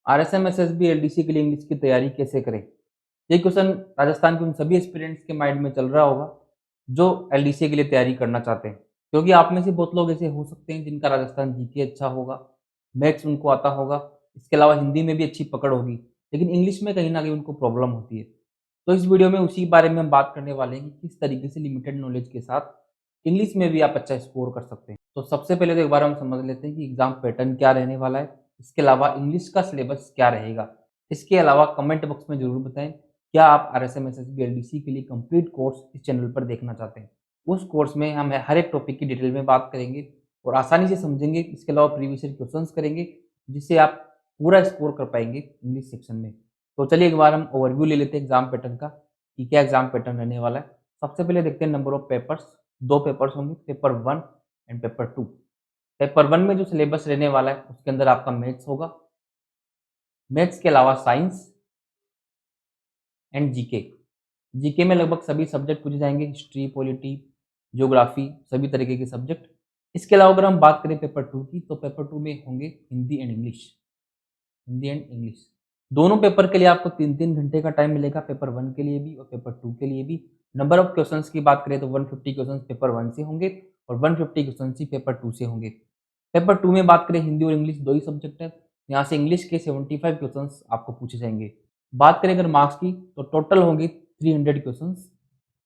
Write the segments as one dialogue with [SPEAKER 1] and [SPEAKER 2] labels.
[SPEAKER 1] RSM SSB LDC के लिए English की तैयारी कैसे करें? ये क्वेश्चन राजस्थान के उन सभी एस्पिरेंट्स के माइंड में चल रहा होगा जो एलडीसी के लिए तैयारी करना चाहते हैं। क्योंकि आप में से बहुत लोग ऐसे हो सकते हैं जिनका राजस्थान जीके अच्छा होगा, मैथ्स उनको आता होगा, इसके अलावा हिंदी में भी अच्छी पकड़ होगी, लेकिन इंग्लिश में कहीं न कहीं उनको प्रॉब्लम होती है। तो इस वीडियो में उसी बारे में हम बात करने वाले हैं कि किस तरीके से लिमिटेड नॉलेज के साथ इंग्लिश में भी आप अच्छा स्कोर कर सकते हैं। तो सबसे पहले तो एक बार हम समझ लेते हैं कि एग्ज़ाम पैटर्न क्या रहने वाला है, इसके अलावा इंग्लिश का सिलेबस क्या रहेगा। इसके अलावा कमेंट बॉक्स में ज़रूर बताएँ, क्या आप आरएसएम एसएसबी एलडीसी के लिए कंप्लीट कोर्स इस चैनल पर देखना चाहते हैं? उस कोर्स में हम हर एक टॉपिक की डिटेल में बात करेंगे और आसानी से समझेंगे। इसके अलावा प्रीवियस ईयर क्वेश्चंस करेंगे, जिससे आप पूरा स्कोर कर पाएँगे इंग्लिश सेक्शन में। तो चलिए एक बार हम ओवरव्यू ले लेते हैं एग्ज़ाम पैटर्न का, कि क्या एग्ज़ाम पैटर्न रहने वाला है। सबसे पहले देखते हैं नंबर ऑफ पेपर्स, 2 पेपर्स होंगे, पेपर 1 एंड पेपर 2। पेपर 1 में जो सिलेबस रहने वाला है, उसके अंदर आपका मैथ्स होगा, मैथ्स के अलावा साइंस एंड जीके। जीके में लगभग सभी सब्जेक्ट पूछे जाएँगे, हिस्ट्री, पॉलिटी, ज्योग्राफी, सभी तरीके के सब्जेक्ट। इसके अलावा अगर हम बात करें पेपर 2 की, तो पेपर 2 में होंगे Hindi and English, Hindi and English. दोनों पेपर के लिए आपको 3-3 घंटे का टाइम मिलेगा, पेपर 1 के लिए भी और पेपर 2 के लिए भी। नंबर ऑफ क्वेश्चंस की बात करें तो 150 क्वेश्चंस पेपर 1 से होंगे और 150 क्वेश्चंस ही पेपर 2 से होंगे। पेपर 2 में बात करें, हिंदी और इंग्लिश 2 ही सब्जेक्ट है। यहाँ से इंग्लिश के 75 क्वेश्चंस आपको पूछे जाएँगे। बात करें अगर मार्क्स की, तो टोटल होंगे 300 क्वेश्चंस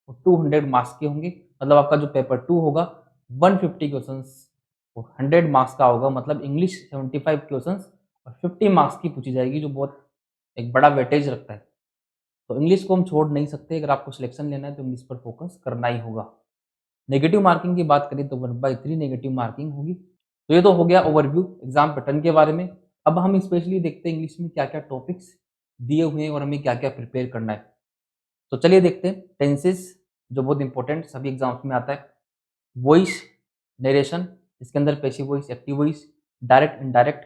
[SPEAKER 1] और 200 मार्क्स के होंगे। मतलब आपका जो पेपर 2 होगा 150 क्वेश्चंस और 100 मार्क्स का होगा। मतलब इंग्लिश 75 क्वेश्चंस और 50 मार्क्स की पूछी जाएगी, जो बहुत एक बड़ा वेटेज रखता है। तो इंग्लिश को हम छोड़ नहीं सकते। अगर आपको सिलेक्शन लेना है तो इंग्लिश पर फोकस करना ही होगा। नेगेटिव मार्किंग की बात करें तो 1/3 नेगेटिव मार्किंग होगी। तो ये तो हो गया ओवरव्यू एग्जाम पैटर्न के बारे में। अब हम स्पेशली देखते हैं इंग्लिश में क्या-क्या टॉपिक्स दिए हुए हैं और हमें क्या-क्या प्रिपेयर करना है। तो चलिए देखते हैं टेंसेस, जो बहुत इंपॉर्टेंट सभी एग्जाम्स में आता है। वॉइस, नरेशन, इसके अंदर passive voice, active voice, direct, indirect,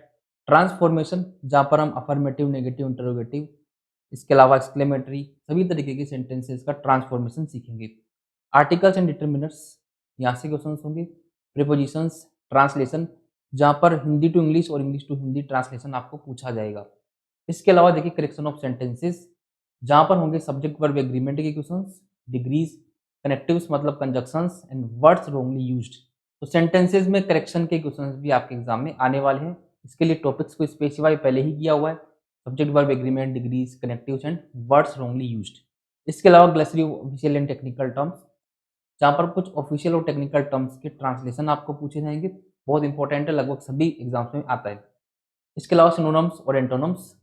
[SPEAKER 1] transformation, जहाँ पर हम अफर्मेटिव, नेगेटिव, इंटरोगेटिव, इसके अलावा एक्सक्लेमेटरी, सभी तरीके के सेंटेंसेस का ट्रांसफॉर्मेशन सीखेंगे। आर्टिकल्स एंड डिटर्मिनर्स, यहाँ से क्वेश्चंस होंगे। प्रीपोजिशंस, ट्रांसलेशन, जहाँ पर हिंदी टू इंग्लिश और इंग्लिश टू हिंदी ट्रांसलेशन आपको पूछा जाएगा। इसके अलावा देखिए करेक्शन ऑफ सेंटेंसेस, जहाँ पर होंगे सब्जेक्ट वर्ब एग्रीमेंट के क्वेश्चंस, डिग्रीज, कनेक्टिव्स मतलब conjunctions and words wrongly used. तो सेंटेंसेस में करेक्शन के क्वेश्चंस भी आपके एग्जाम में आने वाले हैं। इसके लिए टॉपिक्स को स्पेसिफाई पहले ही किया हुआ है, subject verb agreement, degrees, connectives and words wrongly used. इसके अलावा glossary official and technical terms, जहाँ पर कुछ ऑफिशियल और टेक्निकल टर्म्स के ट्रांसलेशन आपको पूछे जाएंगे। बहुत इंपॉर्टेंट है, लगभग सभी एग्जाम्स में आता है। इसके अलावा सिनोनिम्स और antonyms,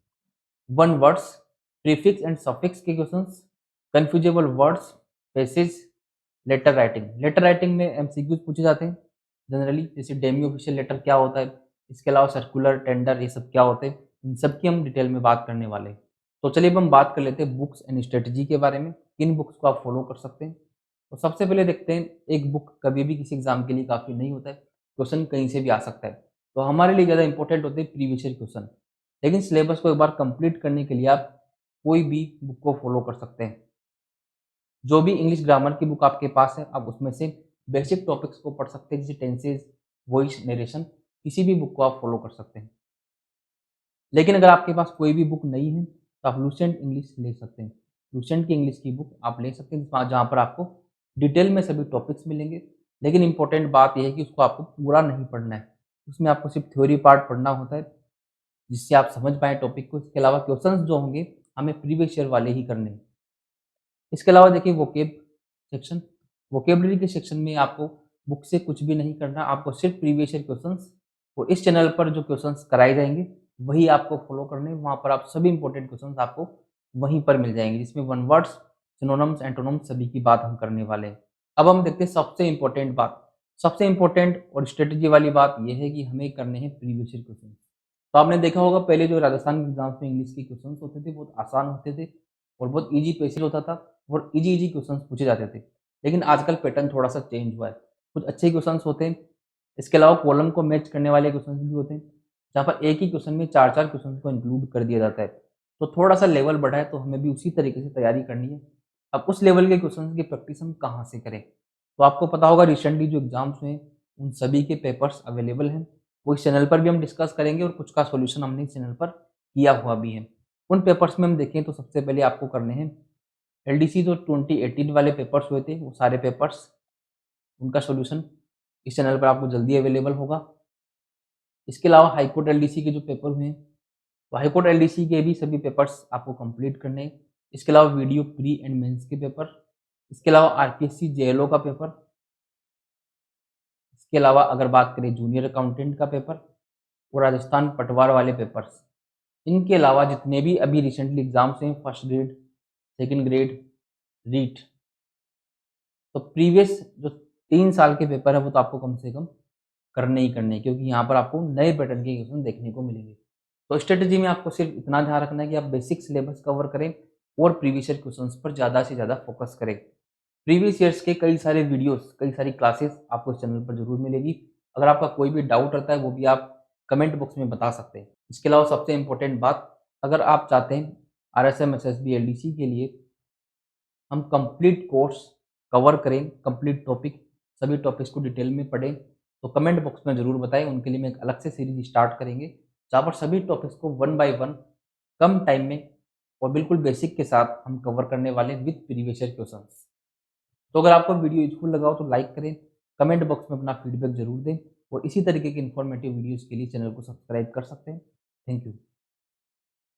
[SPEAKER 1] one words, prefix and suffix के questions, confusable words, passage, letter writing. Letter writing में एमसीक्यूज पूछे जाते हैं जनरली, जैसे डेमी ऑफिशियल लेटर क्या होता है, इसके अलावा सर्कुलर, टेंडर, ये सब क्या होते हैं, इन सब की हम डिटेल में बात करने वाले हैं। तो चलिए अब हम बात कर लेते हैं बुक्स एंड स्ट्रेटजी के बारे में, किन बुक्स को आप फॉलो कर सकते हैं। तो सबसे पहले देखते हैं, एक बुक कभी भी किसी एग्जाम के लिए काफ़ी नहीं होता है, क्वेश्चन कहीं से भी आ सकता है। तो हमारे लिए ज़्यादा इंपॉर्टेंट होते हैं प्रीवियस ईयर क्वेश्चन। लेकिन सिलेबस को एक बार कंप्लीट करने के लिए आप कोई भी बुक को फॉलो कर सकते हैं। जो भी इंग्लिश ग्रामर की बुक आपके पास है, आप उसमें से बेसिक टॉपिक्स को पढ़ सकते हैं, जैसे टेंसेज, वॉइस, नरेशन, किसी भी बुक को आप फॉलो कर सकते हैं। लेकिन अगर आपके पास कोई भी बुक नहीं है, तो आप लुसेंट इंग्लिश ले सकते हैं। लुसेंट की इंग्लिश की बुक आप ले सकते हैं, जहाँ पर आपको डिटेल में सभी टॉपिक्स मिलेंगे। लेकिन इंपॉर्टेंट बात यह है कि उसको आपको पूरा नहीं पढ़ना है। उसमें आपको सिर्फ थ्योरी पार्ट पढ़ना होता है, जिससे आप समझ पाएँ टॉपिक को। इसके अलावा क्वेश्चंस जो होंगे, हमें प्रीवियस ईयर वाले ही करने हैं। इसके अलावा देखिए वोकेब सेक्शन, वोकेबलरी के सेक्शन में आपको बुक से कुछ भी नहीं करना, आपको सिर्फ प्रीवियस ईयर क्वेश्चंस और इस चैनल पर जो क्वेश्चंस कराए जाएँगे, वही आपको फॉलो करने हैं। वहाँ पर आप सभी इंपॉर्टेंट क्वेश्चंस आपको वहीं पर मिल जाएँगे, जिसमें वन वर्ड्स, सिनोनिम्स, एंटोनिम्स सभी की बात हम करने वाले हैं। अब हम देखते हैं सबसे इंपॉर्टेंट बात, सबसे इंपॉर्टेंट और स्ट्रेटेजी वाली बात ये है कि हमें करने हैं प्रीवियस ईयर क्वेश्चन। तो आपने देखा होगा पहले जो राजस्थान के एग्जाम्स में इंग्लिश के क्वेश्चंस होते थे, बहुत आसान होते थे और बहुत ईज़ी पैसेज होता था और ईज़ी क्वेश्चंस पूछे जाते थे। लेकिन आजकल पैटर्न थोड़ा-सा चेंज हुआ है। कुछ अच्छे क्वेश्चंस होते हैं, इसके अलावा कॉलम को मैच करने वाले क्वेश्चंस भी होते हैं, जहाँ पर एक ही क्वेश्चन में 4-4 क्वेश्चंस को इंक्लूड कर दिया जाता है। तो थोड़ा-सा लेवल बढ़ा है, तो हमें भी उसी तरीके से तैयारी करनी है। अब उस लेवल के क्वेश्चंस की प्रैक्टिस हम कहाँ से करें? तो आपको पता होगा रिसेंटली जो एग्ज़ाम्स हुए, उन सभी के पेपर्स अवेलेबल हैं। वो इस चैनल पर भी हम डिस्कस करेंगे और कुछ का सॉल्यूशन हमने इस चैनल पर किया हुआ भी है। उन पेपर्स में हम देखें तो सबसे पहले आपको करने हैं एलडीसी जो 2018 वाले पेपर्स हुए थे, वो सारे पेपर्स, उनका सॉल्यूशन इस चैनल पर आपको जल्दी अवेलेबल होगा। इसके अलावा हाईकोर्ट एलडीसी के जो पेपर हुए हैं, तो हाईकोर्ट एलडीसी के भी सभी पेपर्स आपको कंप्लीट करने हैं। इसके अलावा वीडियो प्री एंड मेंस के पेपर, इसके अलावा आरपीएससी जेएलओ का पेपर, इसके अलावा अगर बात करें जूनियर अकाउंटेंट का पेपर और राजस्थान पटवार वाले पेपर्स। इनके अलावा जितने भी अभी रिसेंटली एग्जाम्स हैं, first grade, second grade, REET, तो प्रीवियस जो 3 साल के पेपर है वो तो आपको कम से कम करने ही करने हैं, क्योंकि यहाँ पर आपको नए पैटर्न के क्वेश्चन देखने को मिलेंगे। तो स्ट्रेटजी में आपको सिर्फ इतना ध्यान रखना है कि आप बेसिक सिलेबस कवर करें और प्रीवियस ईयर क्वेश्चंस पर ज़्यादा से ज़्यादा फोकस करें। प्रीवियस ईयर्स के कई सारे वीडियोस, कई सारी क्लासेस आपको इस चैनल पर ज़रूर मिलेगी। अगर आपका कोई भी डाउट रहता है वो भी आप कमेंट बॉक्स में बता सकते हैं। इसके अलावा सबसे इम्पोर्टेंट बात, अगर आप चाहते हैं आरएसएम, एसएसबी, एलडीसी के लिए हम कंप्लीट कोर्स कवर करें, कंप्लीट टॉपिक, सभी टॉपिक्स को डिटेल में पढ़ें, तो कमेंट बॉक्स में ज़रूर बताएं। उनके लिए मैं एक अलग से सीरीज स्टार्ट करेंगे, जहाँ पर सभी टॉपिक्स को one by one come time में और बिल्कुल बेसिक के साथ हम कवर करने वाले हैं विद प्रीवियस ईयर क्वेश्चंस। तो अगर आपको वीडियो यूजफुल लगा हो तो लाइक करें, कमेंट बॉक्स में अपना फीडबैक ज़रूर दें और इसी तरीके की इन्फॉर्मेटिव वीडियोज़ के लिए चैनल को सब्सक्राइब कर सकते हैं। Thank you.